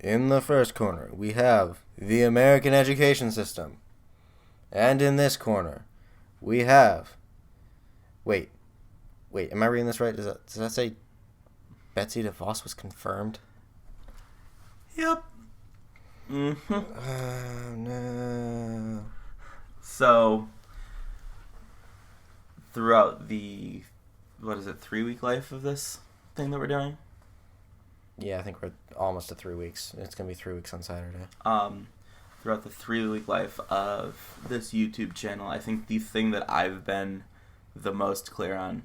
In the first corner, we have the American education system. And in this corner, we have... Wait, am I reading this right? Does that say Betsy DeVos was confirmed? Yep. No. So, throughout the, 3-week life of this thing that we're doing? Yeah, I think we're almost at 3 weeks. It's going to be 3 weeks on Saturday. Throughout the 3-week life of this YouTube channel, I think the thing that I've been the most clear on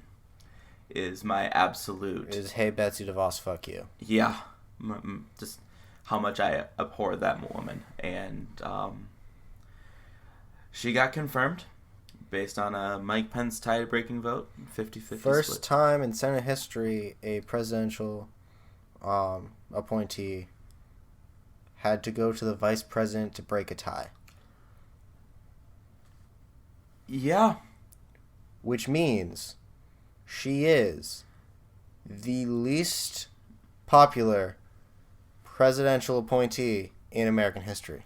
is my absolute... Is, hey, Betsy DeVos, fuck you. Yeah. Just how much I abhor that woman. And she got confirmed based on a Mike Pence tie-breaking vote, 50-50 First split. time in Senate history a presidential appointee had to go to the vice president to break a tie. Yeah. Which means she is the least popular presidential appointee in American history.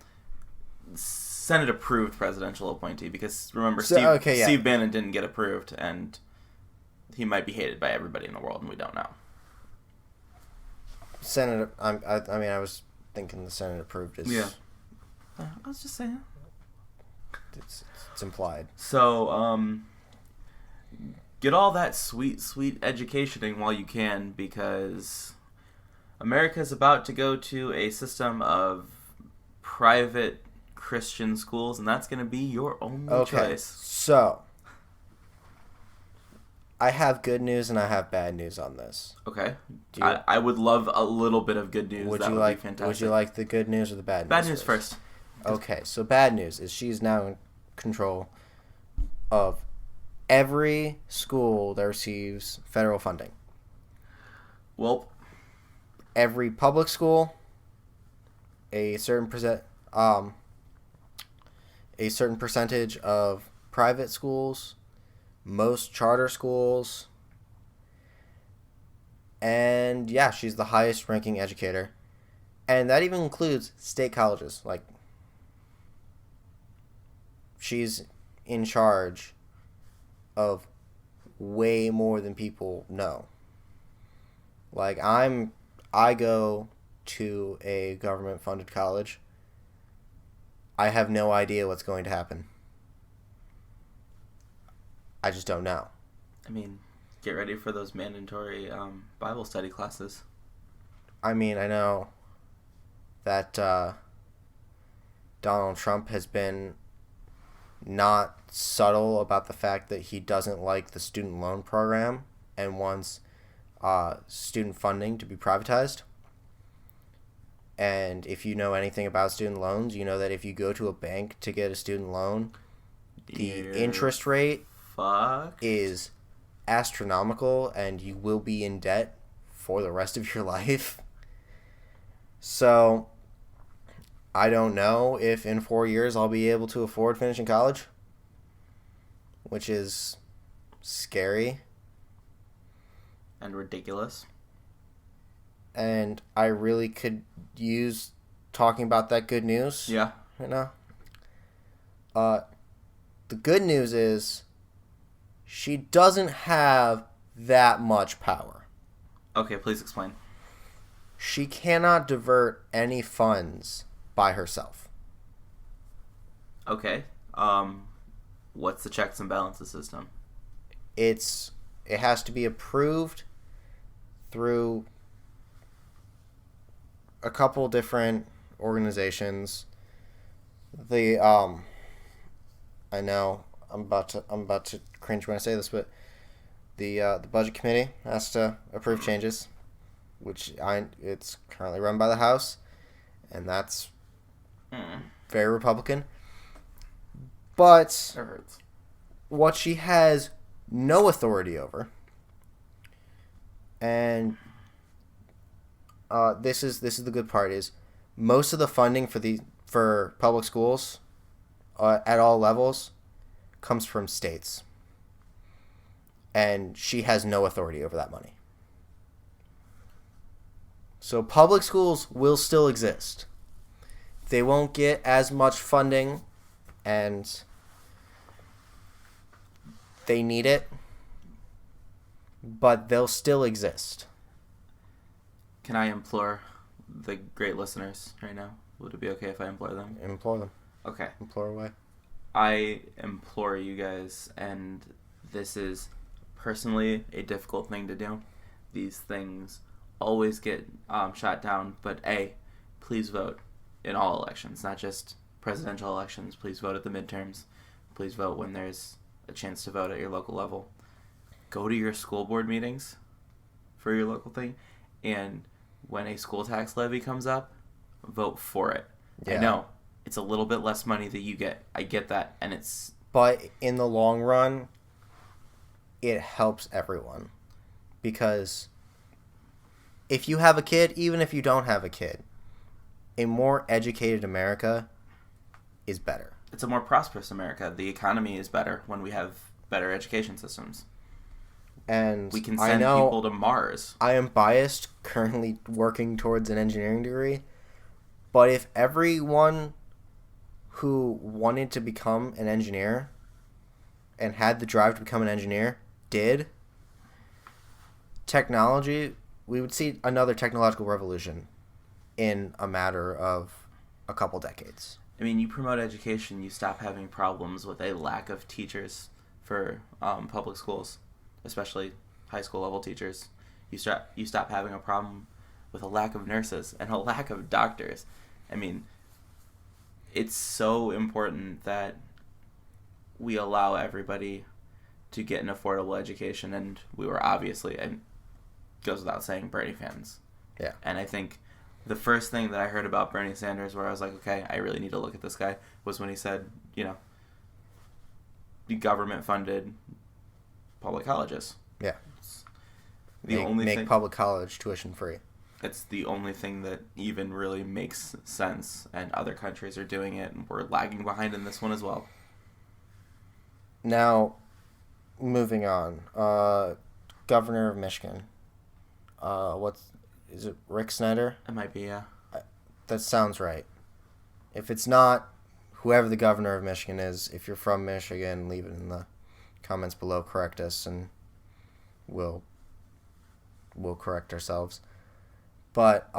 Senate-approved presidential appointee, because remember, So, Steve Bannon didn't get approved, and he might be hated by everybody in the world, and we don't know. Senate, I was thinking the Senate approved is... Yeah. I was just saying. It's implied. So, get all that sweet, sweet educationing while you can, because America's about to go to a system of private Christian schools, and that's going to be your only choice. So, I have good news and I have bad news on this. Okay. I would love a little bit of good news. Would be fantastic. Would you like the good news or the bad news? Bad news first. Okay, so bad news is she's now in control of every school that receives federal funding. Well, every public school, a certain percentage of private schools, most charter schools, and yeah, she's the highest ranking educator. And that even includes state colleges. Like, she's in charge of way more than people know. Like, I go to a government-funded college. I have no idea what's going to happen. I just don't know. I mean, get ready for those mandatory Bible study classes. I mean, I know that Donald Trump has been not subtle about the fact that he doesn't like the student loan program and wants student funding to be privatized. And if you know anything about student loans, you know that if you go to a bank to get a student loan, the interest rate is astronomical and you will be in debt for the rest of your life. So, I don't know if in 4 years I'll be able to afford finishing college, which is scary. And ridiculous. And I really could use talking about that good news. Yeah. Right now. The good news is she doesn't have that much power. Okay, please explain. She cannot divert any funds by herself. Okay. What's the checks and balances system? It has to be approved through a couple different organizations. I know I'm about to cringe when I say this, but the budget committee has to approve changes, which it's currently run by the House, and that's very Republican. But that hurts. What she has no authority over, and this is the good part, is most of the funding for public schools at all levels comes from states, and she has no authority over that money. So public schools will still exist. They won't get as much funding, and they need it, but they'll still exist. Can I implore the great listeners right now? Would it be okay if I implore them? Implore them. Okay. Implore away. I implore you guys, and this is personally a difficult thing to do. These things always get shot down, but please vote in all elections, not just presidential elections. Please vote at the midterms. Please vote when there's a chance to vote at your local level. Go to your school board meetings for your local thing, and when a school tax levy comes up, vote for it. Yeah. I know it's a little bit less money that you get. I get that, and it's... But in the long run, it helps everyone. Because if you have a kid, even if you don't have a kid, a more educated America is better. It's a more prosperous America. The economy is better when we have better education systems. And we can send people to Mars. I am biased, currently working towards an engineering degree. But if everyone who wanted to become an engineer and had the drive to become an engineer did, we would see another technological revolution in a matter of a couple decades. I mean, you promote education, you stop having problems with a lack of teachers for public schools, especially high school level teachers. You stop having a problem with a lack of nurses and a lack of doctors. I mean, it's so important that we allow everybody to get an affordable education, and we were obviously, and goes without saying, Bernie fans. Yeah. And I think the first thing that I heard about Bernie Sanders, where I was like, okay, I really need to look at this guy, was when he said, the government-funded public colleges. Yeah. Make public college tuition free. It's the only thing that even really makes sense, and other countries are doing it, and we're lagging behind in this one as well. Now, moving on. Governor of Michigan. Is it Rick Snyder? It might be, yeah. That sounds right. If it's not, whoever the governor of Michigan is, if you're from Michigan, leave it in the comments below, correct us, and we'll correct ourselves. But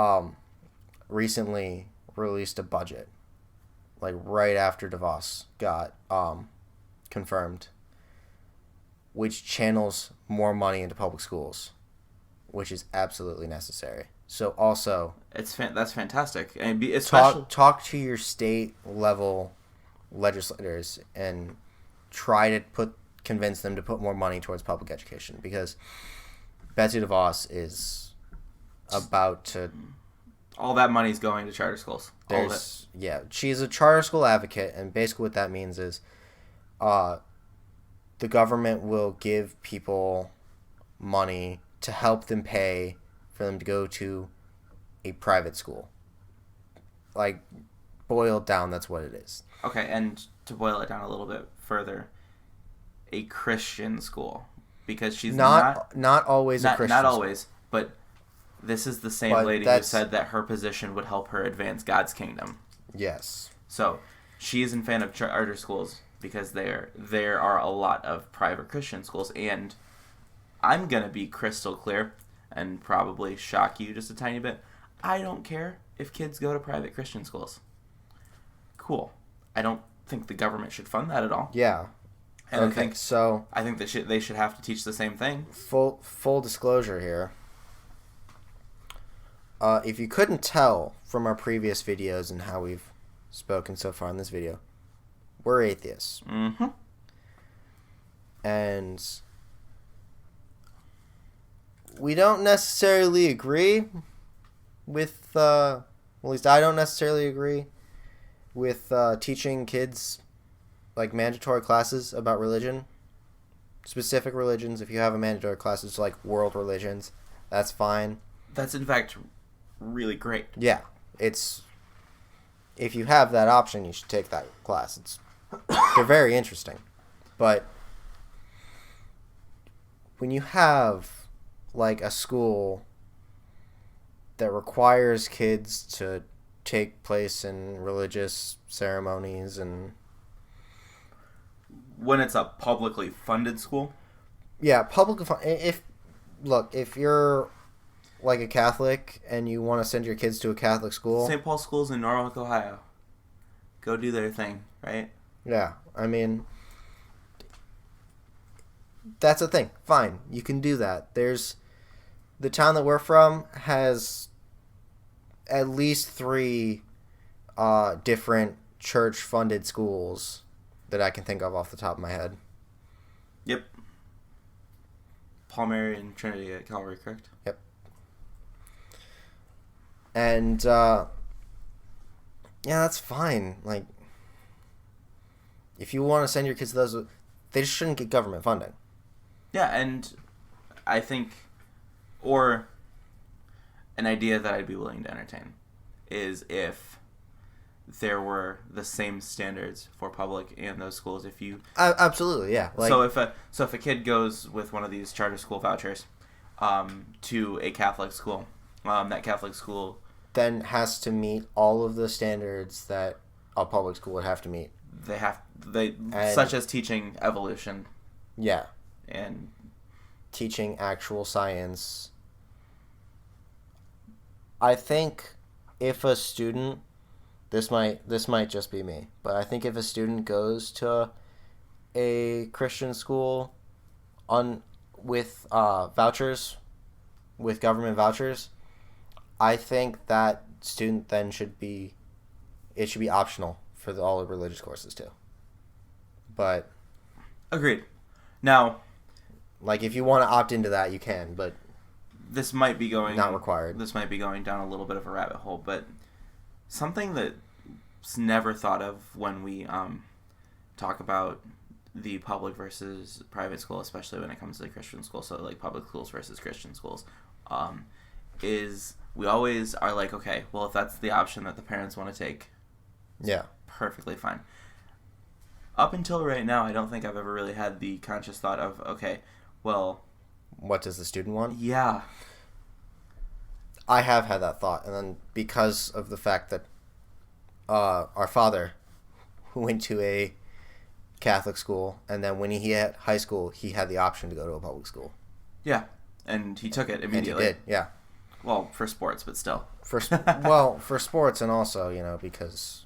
recently released a budget, like right after DeVos got confirmed, which channels more money into public schools, which is absolutely necessary. So also, that's fantastic, and especially talk to your state level legislators and try to convince them to put more money towards public education, because Betsy DeVos is about to... All that money's going to charter schools. All of it. Yeah, she's a charter school advocate, and basically what that means is the government will give people money to help them pay for them to go to a private school. Like, boiled down, that's what it is. Okay, and to boil it down a little bit further, a Christian school, because she's not always a Christian not school. always, but this is the same lady who said that her position would help her advance God's kingdom. Yes. So she is in fan of charter schools because there are a lot of private Christian schools, and I'm gonna be crystal clear and probably shock you just a tiny bit. I don't care if kids go to private Christian schools. Cool. I don't think the government should fund that at all. Yeah. And okay, I think they should have to teach the same thing. Full disclosure here. If you couldn't tell from our previous videos and how we've spoken so far in this video, we're atheists. Mm-hmm. And we don't necessarily agree with, at least I don't necessarily agree with teaching kids like mandatory classes about religion, specific religions. If you have a mandatory classes like world religions, that's fine. That's in fact really great. Yeah, if you have that option, you should take that class. They're very interesting, but when you have like a school that requires kids to take place in religious ceremonies and When it's a publicly funded school? if you're like a Catholic and you want to send your kids to a Catholic school, St. Paul schools in Norwalk, Ohio. Go do their thing, right? yeah, I mean, that's a thing. Fine, you can do that. The town that we're from has at least 3 different church-funded schools that I can think of off the top of my head. Yep. Paul Mary and Trinity at Calvary, correct? Yep. And yeah, that's fine. Like, if you want to send your kids to those, they just shouldn't get government funding. Yeah, and I think, or an idea that I'd be willing to entertain is if there were the same standards for public and those schools. If you absolutely, yeah. Like, so if a kid goes with one of these charter school vouchers to a Catholic school, that Catholic school then has to meet all of the standards that a public school would have to meet. Such as teaching evolution. Yeah. And teaching actual science. I think if a student, this might just be me, but I think if a student goes to a Christian school with vouchers, with government vouchers, I think that student then should be optional for all the religious courses too. But agreed. Now, like, if you want to opt into that, you can, but this might be going not required. This might be going down a little bit of a rabbit hole, but something that's never thought of when we talk about the public versus private school, especially when it comes to the Christian school, so like public schools versus Christian schools, is we always are like, okay, well, if that's the option that the parents want to take, yeah, perfectly fine. Up until right now, I don't think I've ever really had the conscious thought of, okay, well, what does the student want? Yeah. I have had that thought, and then because of the fact that our father went to a Catholic school, and then when he hit high school, he had the option to go to a public school. Yeah, and he took it immediately. And he did, yeah. Well, for sports, but still. For sports, and also, because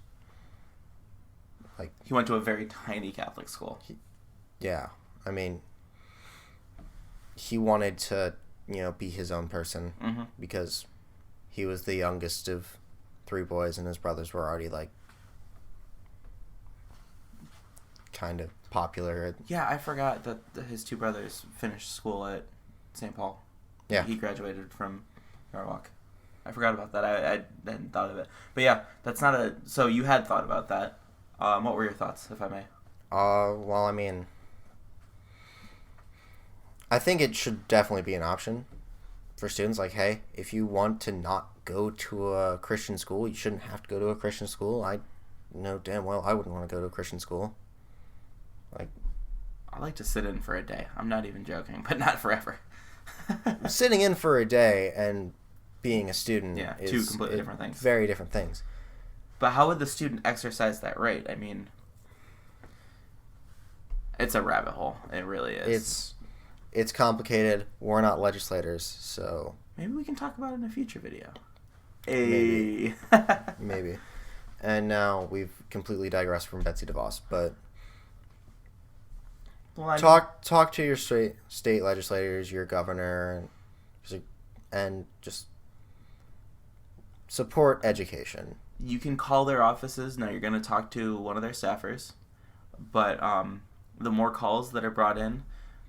like he went to a very tiny Catholic school. Yeah, I mean, he wanted to, be his own person, mm-hmm. because he was the youngest of 3 boys, and his brothers were already like kind of popular. Yeah, I forgot that his 2 brothers finished school at St. Paul. Yeah, he graduated from Norwalk. I forgot about that. I hadn't thought of it. But yeah, that's not a... So you had thought about that. What were your thoughts, if I may? Well, I mean, I think it should definitely be an option for students. Like, hey, if you want to not go to a Christian school, you shouldn't have to go to a Christian school. I know damn well I wouldn't want to go to a Christian school. Like, I like to sit in for a day. I'm not even joking, but not forever. Sitting in for a day and being a student is 2 completely different things. Very different things. But how would the student exercise that right? I mean, it's a rabbit hole. It really is. It's complicated. We're not legislators, so... Maybe we can talk about it in a future video. Maybe. Maybe. And now we've completely digressed from Betsy DeVos, but... Well, talk to your state legislators, your governor, and just support education. You can call their offices. Now you're going to talk to one of their staffers, but the more calls that are brought in,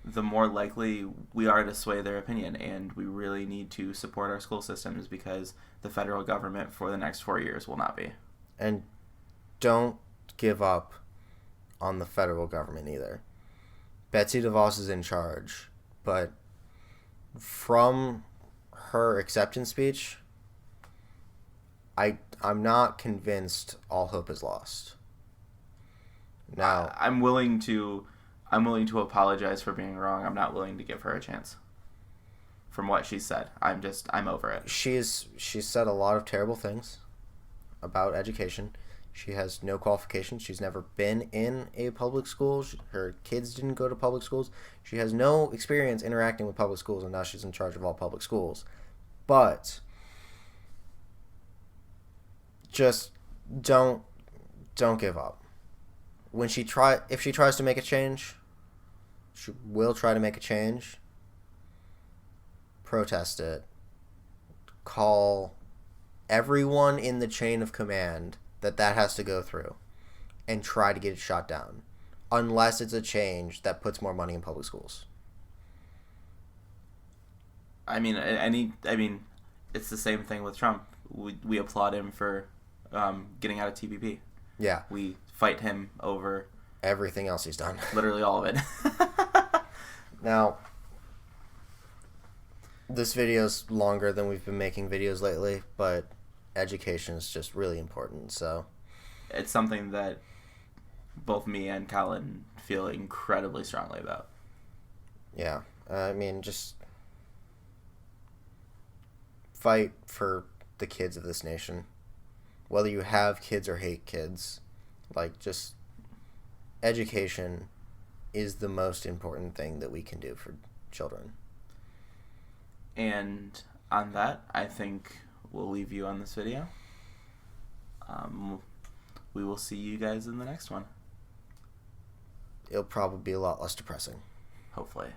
the more likely we are to sway their opinion, and we really need to support our school systems because the federal government for the next 4 years will not be. And don't give up on the federal government either. Betsy DeVos is in charge, but from her acceptance speech, I'm not convinced all hope is lost. Now, I'm willing to apologize for being wrong. I'm not willing to give her a chance. from what she said. I'm over it. She's said a lot of terrible things about education. She has no qualifications. She's never been in a public school. Her kids didn't go to public schools. She has no experience interacting with public schools, and now she's in charge of all public schools. But just don't give up. If she tries to make a change, she will try to make a change. Protest it. Call everyone in the chain of command that has to go through and try to get it shot down, unless it's a change that puts more money in public schools. I mean, it's the same thing with Trump. We applaud him for getting out of TPP. Yeah. We fight him over everything else he's done. Literally all of it. Now, this video's longer than we've been making videos lately, but education is just really important, so it's something that both me and Colin feel incredibly strongly about. Yeah. I mean, just fight for the kids of this nation. Whether you have kids or hate kids, just education is the most important thing that we can do for children. And on that, I think we'll leave you on this video. We will see you guys in the next one. It'll probably be a lot less depressing. Hopefully.